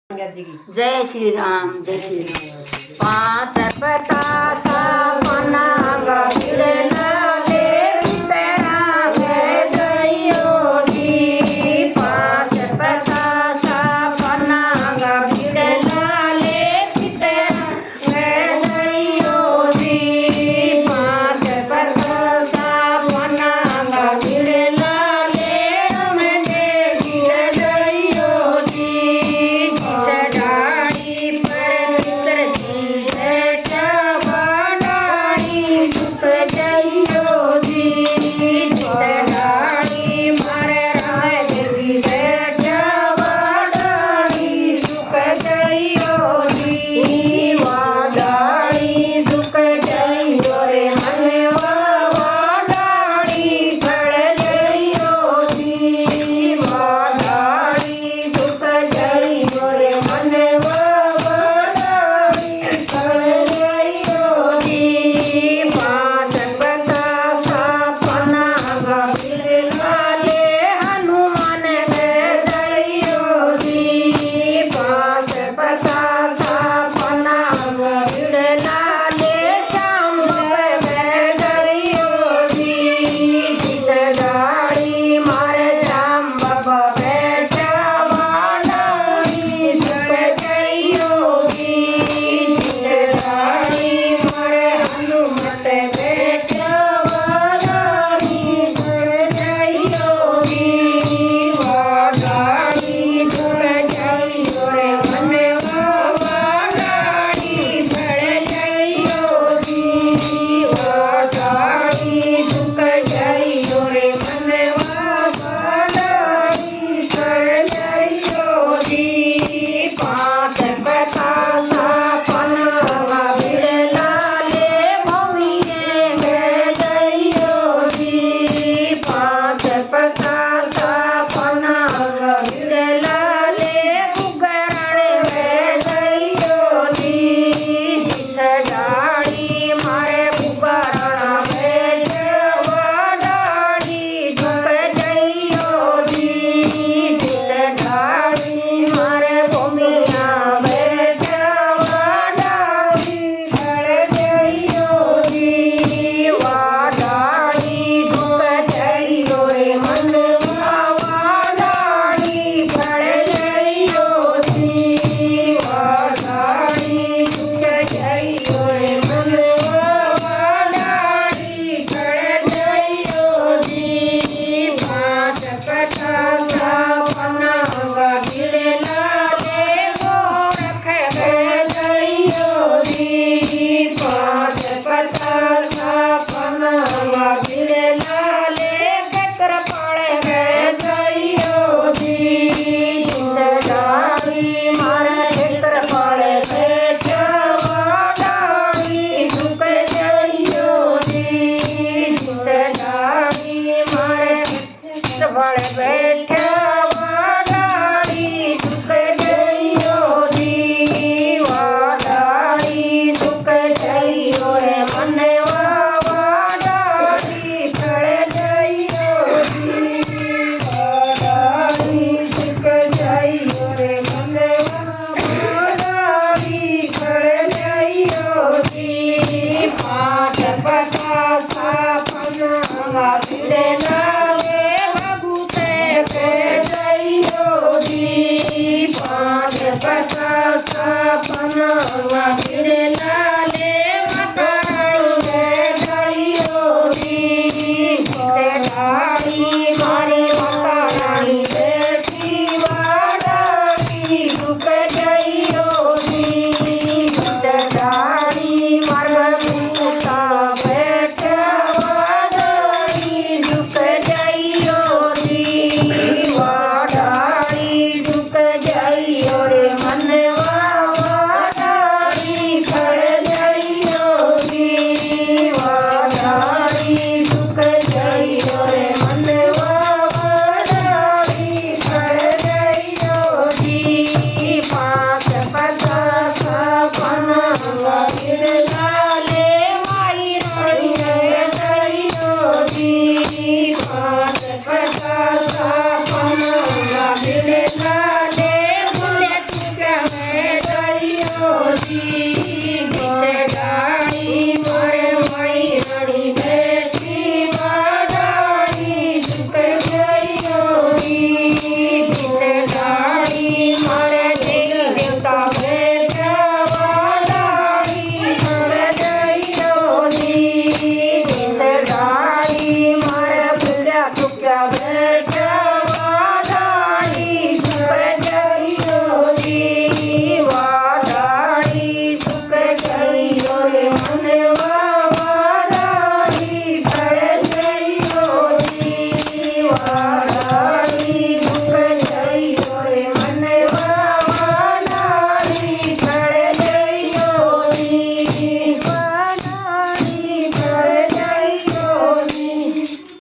जय श्री राम, जय श्री राम। पांच पतासा पनांग गिरना ले तेरा मैं जइयो जी। पांच पतासा पनांग गिरना ले तेरा मैं जइयो जी। पांच पतासा पनांग गिरना ले मैं गिर जइयो जी। चढ़ाई पर मित्र जी बैठा बनाई झुक जा ડાળી મારે મૈયાણી બેઠી વાડાળી સુખ ગયો ડાળી મારે દેવતા બેઠા વાડાળી સુખ ગયો ડાળી મારે પૂજા ચૂક્યા બેઠા વાડાળી સુખ ગયો વાડાળી સુખ ગયો રે મને વાડાળી સુખ ગયો વાડાળી